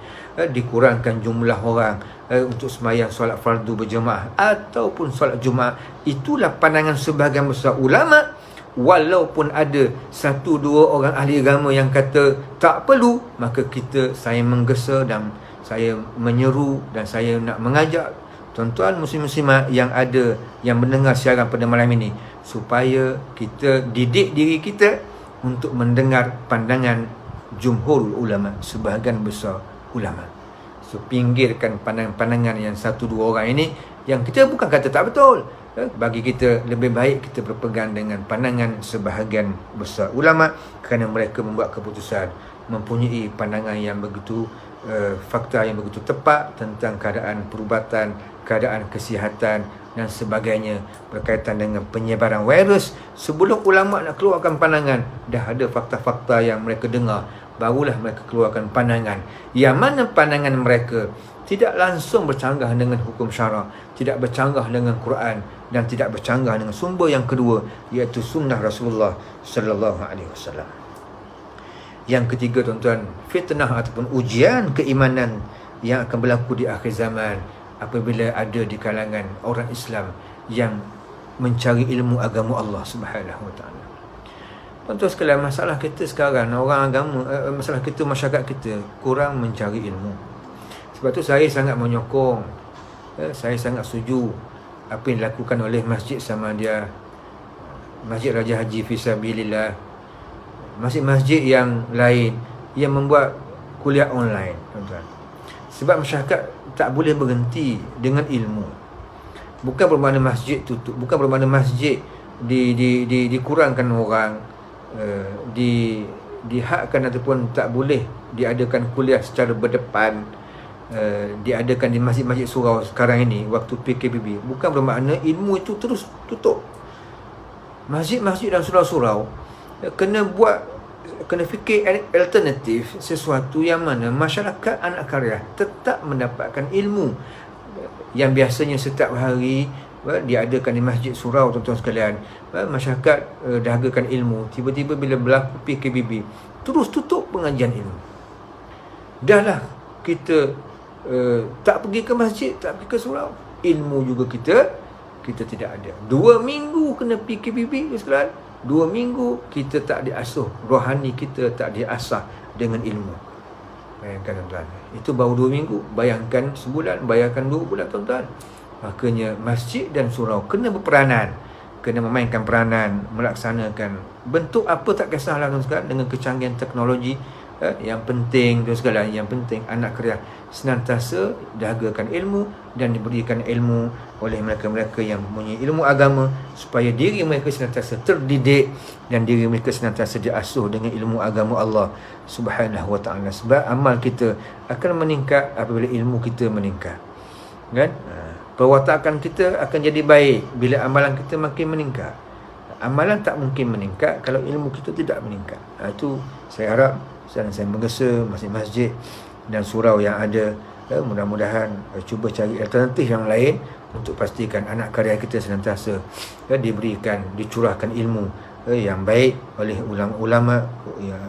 dikurangkan jumlah orang untuk sembahyang solat fardu berjemaah ataupun solat Jumaat. Itulah pandangan sebahagian besar ulama. Walaupun ada 1-2 orang ahli agama yang kata tak perlu, maka saya menggesa dan saya menyeru dan saya nak mengajak tuan-tuan muslim-muslimat yang ada, yang mendengar siaran pada malam ini, supaya kita didik diri kita untuk mendengar pandangan jumhur ulama, sebahagian besar ulama. So, pinggirkan pandangan-pandangan yang 1-2 orang ini, yang kita bukan kata tak betul. Bagi kita lebih baik kita berpegang dengan pandangan sebahagian besar ulama, kerana mereka membuat keputusan, mempunyai pandangan yang begitu fakta yang begitu tepat tentang keadaan perubatan, keadaan kesihatan dan sebagainya berkaitan dengan penyebaran virus. Sebelum ulama nak keluarkan pandangan, dah ada fakta-fakta yang mereka dengar, barulah mereka keluarkan pandangan, yang mana pandangan mereka tidak langsung bercanggah dengan hukum syarak, tidak bercanggah dengan Quran, dan tidak bercanggah dengan sumber yang kedua, iaitu sunnah Rasulullah sallallahu alaihi wasallam. Yang ketiga, tuan-tuan, fitnah ataupun ujian keimanan yang akan berlaku di akhir zaman apabila ada di kalangan orang Islam yang mencari ilmu agama Allah Subhanahu wa taala. Tuan-tuan sekalian, masalah kita sekarang orang agama, masalah kita, masyarakat kita kurang mencari ilmu. Sebab tu saya sangat menyokong, saya sangat setuju apa yang dilakukan oleh masjid sama dia Masjid Raja Haji Fisabilillah, masjid-masjid yang lain yang membuat kuliah online, tuan-tuan. Sebab masyarakat tak boleh berhenti dengan ilmu. Bukan bermakna masjid tutup, bukan bermakna masjid dikurangkan orang, dihadkan ataupun tak boleh diadakan kuliah secara berdepan, diadakan di masjid-masjid surau sekarang ini waktu PKPB. Bukan bermakna ilmu itu terus tutup. Masjid-masjid dan surau-surau kena fikir alternatif, sesuatu yang mana masyarakat anak karya tetap mendapatkan ilmu yang biasanya setiap hari diadakan di masjid surau. Tuan-tuan sekalian, masyarakat dahagakan ilmu, tiba-tiba bila berlaku PKPB terus tutup pengajian ilmu. Dahlah kita tak pergi ke masjid, tak pergi ke surau, ilmu juga kita tidak ada. 2 minggu kena PKPB, sekalian. 2 minggu kita tak diasuh, rohani kita tak diasah dengan ilmu. Bayangkan, tuan-tuan, itu baru 2 minggu. Bayangkan sebulan, bayangkan 2 bulan, tuan-tuan. Makanya masjid dan surau kena berperanan, kena memainkan peranan, melaksanakan bentuk apa tak kisahlah tuan sekalian, dengan kecanggihan teknologi. Yang penting tu segala, yang penting anak keriah senantiasa dahagakan ilmu dan diberikan ilmu oleh mereka-mereka yang mempunyai ilmu agama, supaya diri mereka senantiasa terdidik dan diri mereka senantiasa diasuh dengan ilmu agama Allah Subhanahu wa ta'ala. Sebab amal kita akan meningkat apabila ilmu kita meningkat, kan? Perwatakan kita akan jadi baik bila amalan kita makin meningkat. Amalan tak mungkin meningkat kalau ilmu kita tidak meningkat. Itu saya harap saya menggesa masjid-masjid dan surau yang ada, mudah-mudahan cuba cari alternatif yang lain untuk pastikan anak karya kita senantiasa diberikan, dicurahkan ilmu yang baik oleh ulama-ulama,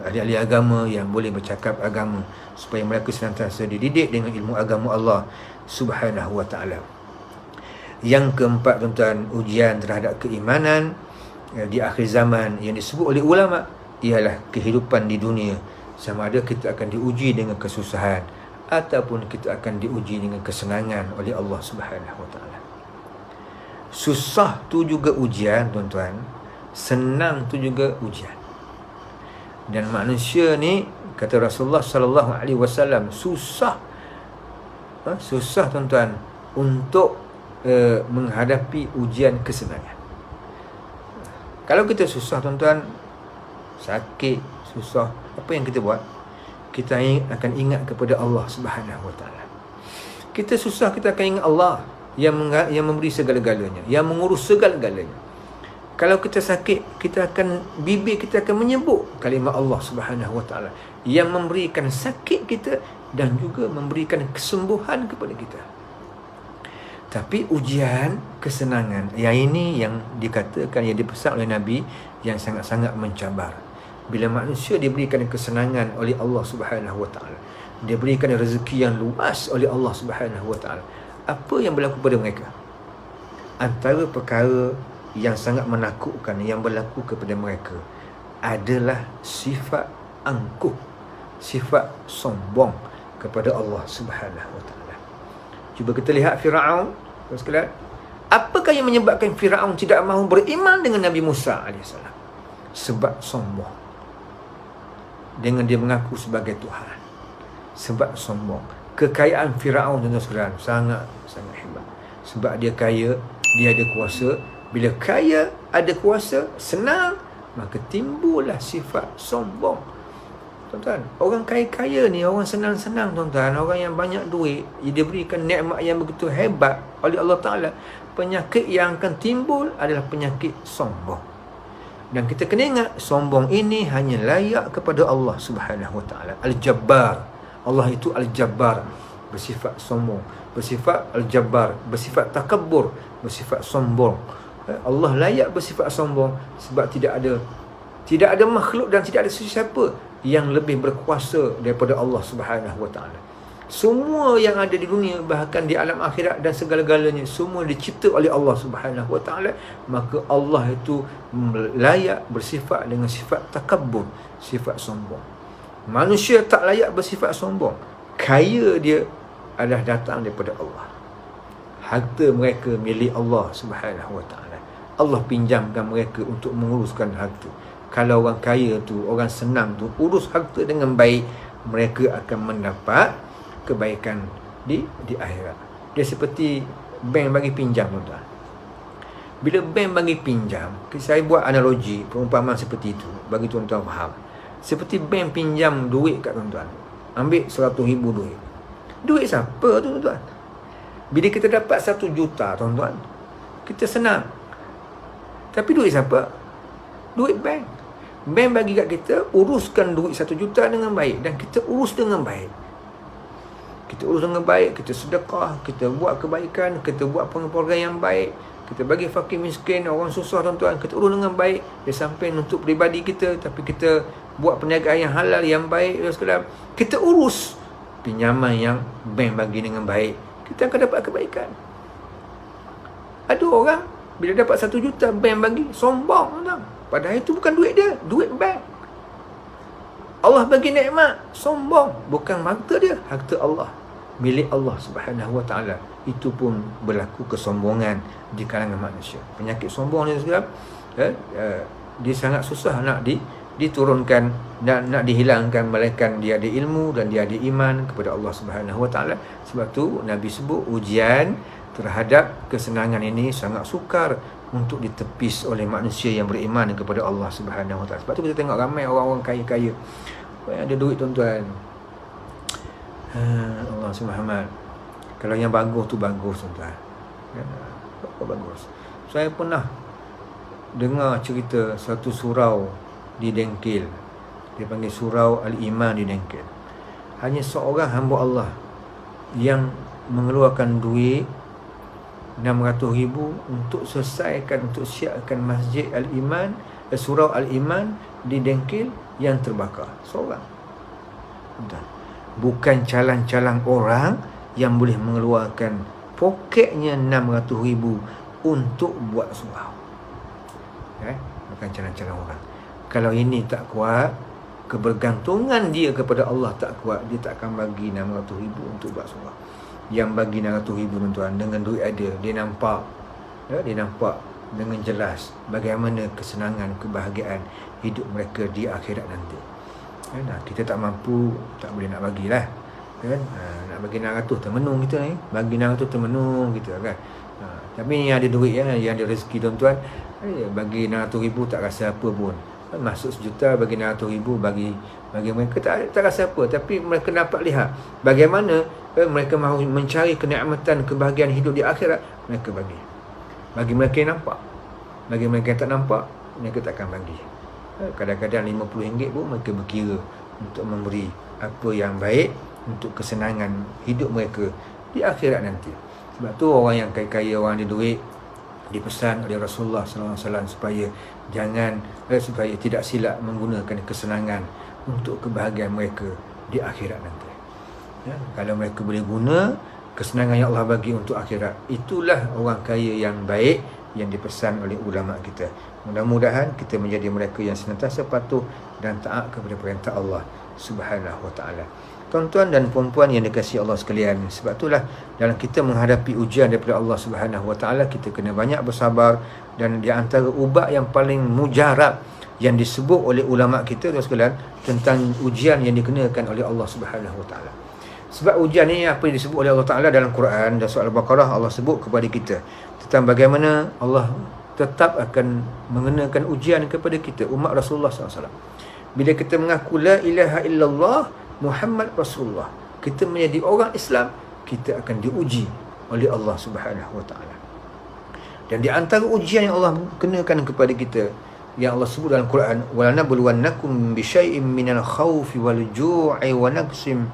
ahli-ahli agama yang boleh bercakap agama, supaya mereka senantiasa dididik dengan ilmu agama Allah Subhanahu wa ta'ala. Yang keempat tuan-tuan, ujian terhadap keimanan di akhir zaman yang disebut oleh ulama ialah kehidupan di dunia. Sama ada kita akan diuji dengan kesusahan ataupun kita akan diuji dengan kesenangan oleh Allah Subhanahu wa ta'ala. Susah tu juga ujian tuan-tuan, senang tu juga ujian. Dan manusia ni, kata Rasulullah sallallahu alaihi wasallam, susah tuan-tuan untuk menghadapi ujian kesenangan. Kalau kita susah tuan-tuan, sakit, susah, apa yang kita buat? Kita akan ingat kepada Allah Subhanahu wa ta'ala. Kita susah, kita akan ingat Allah yang memberi segala-galanya, yang mengurus segala-galanya. Kalau kita sakit, bibir kita akan menyebut kalimah Allah Subhanahu wa ta'ala yang memberikan sakit kita dan juga memberikan kesembuhan kepada kita. Tapi ujian kesenangan, yang ini yang dikatakan, yang dipesan oleh Nabi, yang sangat-sangat mencabar. Bila manusia diberikan kesenangan oleh Allah Subhanahu wa ta'ala, dia berikan rezeki yang luas oleh Allah Subhanahu wa ta'ala, apa yang berlaku pada mereka? Antara perkara yang sangat menakutkan yang berlaku kepada mereka adalah sifat angkuh, sifat sombong kepada Allah Subhanahu wa ta'ala. Cuba kita lihat Firaun. Apakah yang menyebabkan Firaun tidak mahu beriman dengan Nabi Musa AS? Sebab sombong. Dengan dia mengaku sebagai Tuhan. Sebab sombong. Kekayaan Firaun tuan-tuan sangat hebat. Sebab dia kaya, dia ada kuasa. Bila kaya, ada kuasa, senang, maka timbullah sifat sombong. Tuan-tuan, orang kaya-kaya ni, orang senang-senang tuan-tuan, orang yang banyak duit, dia berikan nikmat yang begitu hebat oleh Allah Ta'ala. Penyakit yang akan timbul adalah penyakit sombong. Dan kita kena ingat, sombong ini hanya layak kepada Allah Subhanahu wa ta'ala. Al-Jabbar. Allah itu Al-Jabbar, bersifat sombong, bersifat Al-Jabbar, bersifat takabbur, bersifat sombong. Allah layak bersifat sombong sebab tidak ada makhluk dan tidak ada sesiapa yang lebih berkuasa daripada Allah Subhanahu wa ta'ala. Semua yang ada di dunia, bahkan di alam akhirat dan segala-galanya, semua dicipta oleh Allah Subhanahu wa ta'ala. Maka Allah itu layak bersifat dengan sifat takabbur, sifat sombong. Manusia tak layak bersifat sombong. Kaya dia adalah datang daripada Allah. Harta mereka milik Allah Subhanahu wa ta'ala. Allah pinjamkan mereka untuk menguruskan harta. Kalau orang kaya tu, orang senang tu, urus harta dengan baik, mereka akan mendapat kebaikan di akhirat. Dia seperti bank bagi pinjam tuan-tuan. Bila bank bagi pinjam, saya buat analogi, perumpamaan seperti itu bagi tuan-tuan faham. Seperti bank pinjam duit kat tuan-tuan. Ambil 100,000 duit. Duit siapa tu tuan-tuan? Bila kita dapat 1 juta tuan-tuan, kita senang. Tapi duit siapa? Duit bank. Bank bagi kat kita, uruskan duit 1 juta dengan baik. Dan kita urus dengan baik. Kita urus dengan baik, kita sedekah, kita buat kebaikan, kita buat program yang baik, kita bagi fakir miskin, orang susah tuan-tuan, kita urus dengan baik. Dia sampai untuk peribadi kita, tapi kita buat perniagaan yang halal, yang baik. Kita urus pinjaman yang bank bagi dengan baik, kita akan dapat kebaikan. Ada orang bila dapat 1 juta bank bagi, sombong tuan-tuan. Padahal itu bukan duit dia, duit bank. Allah bagi nikmat, sombong. Bukan harta dia, harta Allah. milik Allah Subhanahu Wa Taala. Itu pun berlaku kesombongan di kalangan manusia. Penyakit sombong ni sekarang dia sangat susah nak diturunkan, nak dihilangkan, melainkan dia ada ilmu dan dia ada iman kepada Allah Subhanahu Wa Taala. Sebab tu Nabi sebut ujian terhadap kesenangan ini sangat sukar untuk ditepis oleh manusia yang beriman kepada Allah Subhanahu Wa Taala. Sebab tu kita tengok ramai orang-orang kaya-kaya yang ada duit, tuan-tuan. Allah Subhanahu. Kalau yang bagus tu bagus, tuan-tuan. Bagus. Saya pernah dengar cerita satu surau di Dengkil. Dia panggil Surau Al-Iman di Dengkil. Hanya seorang hamba Allah yang mengeluarkan duit 600,000 untuk selesaikan, untuk siapkan Masjid Al-Iman, Surau Al-Iman di Dengkil yang terbakar. Seorang. Bukan calang-calang orang yang boleh mengeluarkan poketnya 600,000 untuk buat surau. Bukan calang-calang orang. Kalau ini tak kuat, kebergantungan dia kepada Allah tak kuat, dia tak akan bagi 600,000 untuk buat surau. Yang bagi 600,000, tuan-tuan, dengan duit ada, dia nampak dengan jelas bagaimana kesenangan, kebahagiaan hidup mereka di akhirat nanti. Kita tak mampu, tak boleh nak bagilah. Nak bagi 600 termenung kita ni, bagi 600 termenung kita kan. Tapi yang ada duit, yang ada rezeki, tuan-tuan, bagi 600,000 tak rasa apa pun. Masuk 1 juta, bagi 600,000, bagi mereka tak rasa apa. Tapi mereka dapat lihat bagaimana mereka mahu mencari kenikmatan, kebahagiaan hidup di akhirat. Mereka bagi. Bagi mereka yang nampak. Bagi mereka yang tak nampak, mereka tak akan bagi. Kadang-kadang RM50 pun mereka berkira untuk memberi apa yang baik untuk kesenangan hidup mereka di akhirat nanti. Sebab tu orang yang kaya-kaya, orang ada duit, dipesan oleh Rasulullah SAW supaya supaya tidak silap menggunakan kesenangan untuk kebahagiaan mereka di akhirat nanti. Kalau mereka boleh guna kesenangan yang Allah bagi untuk akhirat, itulah orang kaya yang baik yang dipesan oleh ulama kita. Mudah-mudahan kita menjadi mereka yang senantiasa patuh dan taat kepada perintah Allah Subhanahu Wa Taala. Tuan-tuan dan puan-puan yang dikasihi Allah sekalian, sebab itulah dalam kita menghadapi ujian daripada Allah Subhanahu Wa Taala, kita kena banyak bersabar. Dan di antara ubat yang paling mujarab yang disebut oleh ulama kita, tuan sekalian, tentang ujian yang dikenakan oleh Allah Subhanahu Wa Taala. Sebab ujian ini apa yang disebut oleh Allah Taala dalam Quran dan surah Al-Baqarah, Allah sebut kepada kita tentang bagaimana Allah tetap akan mengenakan ujian kepada kita, umat Rasulullah SAW. Bila kita mengaku la ilaha illallah Muhammad Rasulullah, kita menjadi orang Islam, kita akan diuji oleh Allah Subhanahu Wa Taala. Dan di antara ujian yang Allah kenakan kepada kita, yang Allah sebut dalam Quran, walanabluwannakum bisyai'im minal khawfi wal ju'i wa naqsim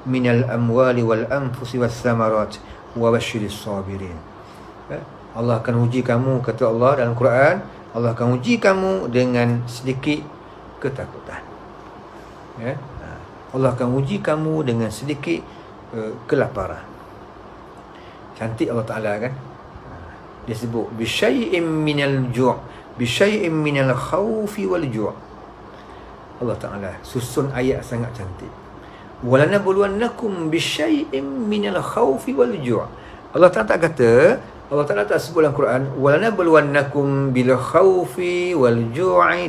minal amwali wal anfusi was samarat wa basyiris sabirin. Allah akan uji kamu, kata Allah dalam Quran, Allah akan uji kamu dengan sedikit ketakutan. Allah akan uji kamu dengan sedikit kelaparan. Cantik Allah Ta'ala kan. Dia sebut bisyai'im minal ju', bisyai'im minal khawfi wal ju'. Allah Ta'ala susun ayat sangat cantik. Walanabluwannakum bisyai'im minal khawfi wal ju'. Allah Ta'ala tak kata, Allah Ta'ala tak sebut dalam Quran walanabluwannakum bil khawfi wal ju'i.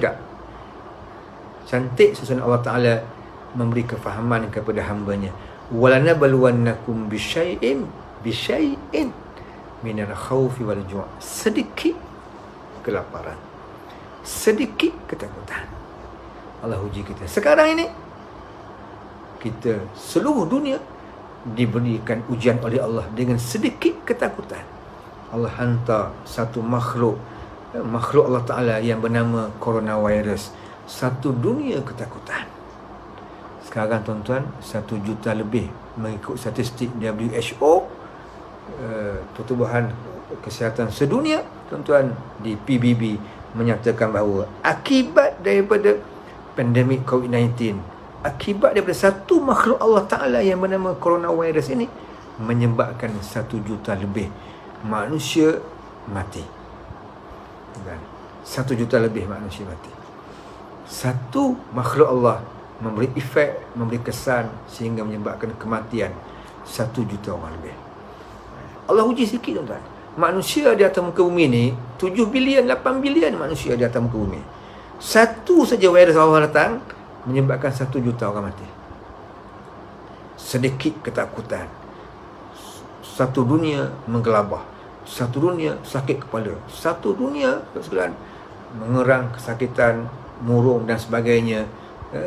Cantik susunan Allah Ta'ala memberi kefahaman kepada hambanya. Walanabluwannakum bisyai'in minal khawfi wal ju'. Sedikit kelaparan, sedikit ketakutan. Allah uji kita. Sekarang ini kita, seluruh dunia diberikan ujian oleh Allah dengan sedikit ketakutan. Allah hantar satu makhluk Allah Ta'ala yang bernama coronavirus. Satu dunia ketakutan. Sekarang tuan-tuan, 1 juta lebih mengikut statistik WHO, Pertubuhan Kesihatan Sedunia, tuan-tuan, di PBB menyatakan bahawa akibat daripada pandemik COVID-19, akibat daripada satu makhluk Allah Ta'ala yang bernama coronavirus ini, menyebabkan 1 juta lebih manusia mati. 1 juta lebih manusia mati. Satu makhluk Allah memberi efek, memberi kesan sehingga menyebabkan kematian 1 juta orang lebih. Allah uji sikit tuan-tuan. Manusia di atas muka bumi ni 7 bilion, 8 bilion manusia di atas muka bumi. Satu saja virus Allah datang menyebabkan 1 juta orang mati. Sedikit ketakutan, satu dunia menggelabah, satu dunia sakit kepala, satu dunia sekalian mengerang kesakitan, murung dan sebagainya,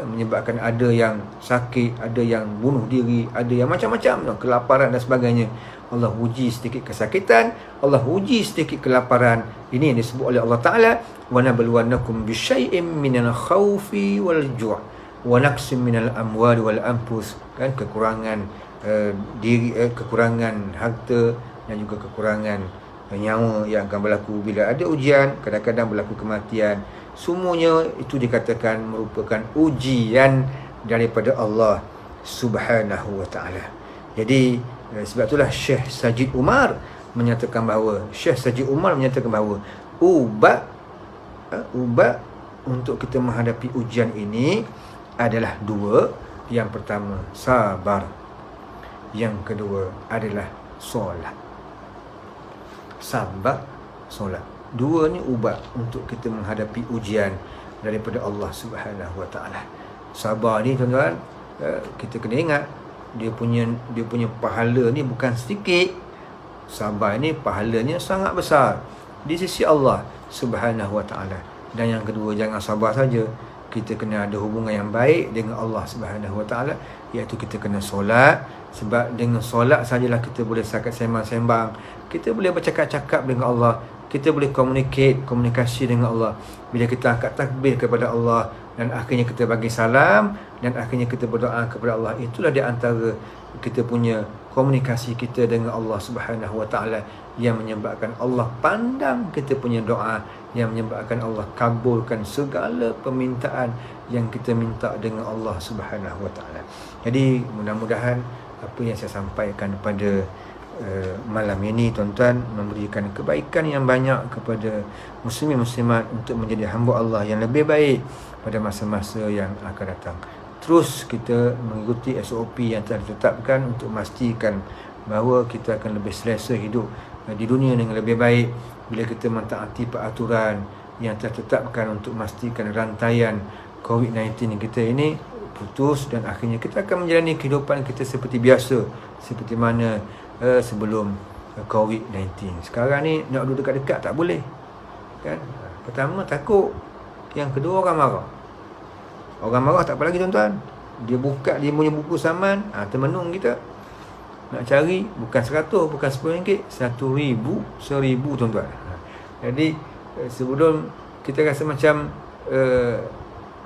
menyebabkan ada yang sakit, ada yang bunuh diri, ada yang macam-macam, kelaparan dan sebagainya. Allah uji sedikit kesakitan, Allah uji sedikit kelaparan. Ini yang disebut oleh Allah Ta'ala, wa nabluwannakum bisyai'in minal khawfi wal ju' wa naqsim minal amwali wal anfus, kan, kekurangan diri, kekurangan harta dan juga kekurangan nyawa yang akan berlaku bila ada ujian. Kadang-kadang berlaku kematian. Semuanya itu dikatakan merupakan ujian daripada Allah Subhanahu wa Ta'ala. Jadi sebab itulah Syekh Sajid Umar menyatakan bahawa ubat untuk kita menghadapi ujian ini adalah 2. Yang pertama sabar, yang kedua adalah solat. Sabar, solat, 2 ni ubat untuk kita menghadapi ujian daripada Allah Subhanahu wa Ta'ala. Sabar ni tuan-tuan, kita kena ingat dia punya pahala ni bukan sedikit. Sabar ni pahalanya sangat besar di sisi Allah Subhanahu wa Ta'ala. Dan yang kedua, jangan sabar saja, kita kena ada hubungan yang baik dengan Allah Subhanahu wa Ta'ala, iaitu kita kena solat. Sebab dengan solat sajalah kita boleh sakat sembang-sembang, kita boleh bercakap-cakap dengan Allah, kita boleh komunikasi dengan Allah. Bila kita angkat takbir kepada Allah dan akhirnya kita bagi salam dan akhirnya kita berdoa kepada Allah, itulah di antara kita punya komunikasi kita dengan Allah Subhanahu wa Ta'ala, yang menyebabkan Allah pandang kita punya doa, yang menyebabkan Allah kabulkan segala permintaan yang kita minta dengan Allah Subhanahu wa Ta'ala. Jadi mudah-mudahan apa yang saya sampaikan pada malam ini tuan-tuan memberikan kebaikan yang banyak kepada muslimin muslimat untuk menjadi hamba Allah yang lebih baik pada masa-masa yang akan datang. Terus kita mengikuti SOP yang telah ditetapkan untuk memastikan bahawa kita akan lebih selesa hidup di dunia dengan lebih baik bila kita mentaati peraturan yang telah ditetapkan untuk memastikan rantaian COVID-19 kita ini putus dan akhirnya kita akan menjalani kehidupan kita seperti biasa, seperti mana sebelum COVID-19. Sekarang ni nak duduk dekat-dekat tak boleh, kan? Pertama takut, yang kedua orang marah. Orang marah tak apa lagi tuan-tuan, dia buka dia punya buku saman, termenung kita nak cari bukan 100, bukan RM10, RM1,000 tuan-tuan. Jadi sebelum kita rasa macam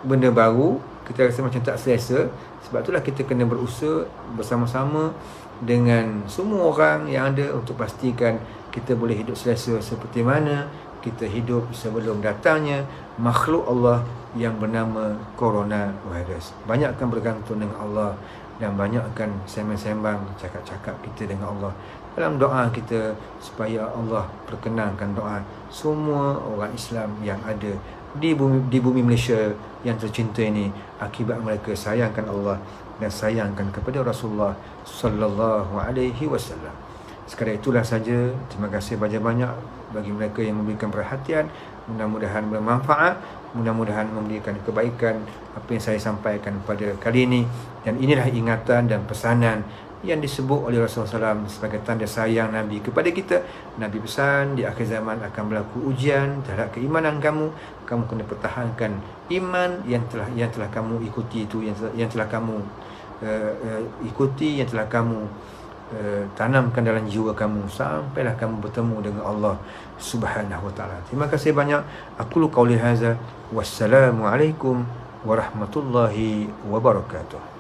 benda baru, kita rasa macam tak selesa. Sebab itulah kita kena berusaha bersama-sama dengan semua orang yang ada untuk pastikan kita boleh hidup selesa seperti mana kita hidup sebelum datangnya makhluk Allah yang bernama coronavirus. Banyakkan bergantung dengan Allah dan banyakkan sembang-sembang, cakap-cakap kita dengan Allah dalam doa kita, supaya Allah perkenankan doa semua orang Islam yang ada di bumi Malaysia yang tercinta ini, akibat mereka sayangkan Allah dan sayangkan kepada Rasulullah sallallahu alaihi wasallam. Sekadar itulah saja. Terima kasih banyak-banyak bagi mereka yang memberikan perhatian. Mudah-mudahan bermanfaat, mudah-mudahan memberikan kebaikan apa yang saya sampaikan pada kali ini. Dan inilah ingatan dan pesanan yang disebut oleh Rasulullah SAW sebagai tanda sayang Nabi kepada kita. Nabi pesan di akhir zaman akan berlaku ujian terhadap keimanan kamu. Kamu kena pertahankan iman yang telah kamu ikuti itu, yang telah kamu ikuti, yang telah kamu tanamkan dalam jiwa kamu sampailah kamu bertemu dengan Allah Subhanahu wa Ta'ala. Terima kasih banyak. Aku qauli hadza, wassalamualaikum warahmatullahi wabarakatuh.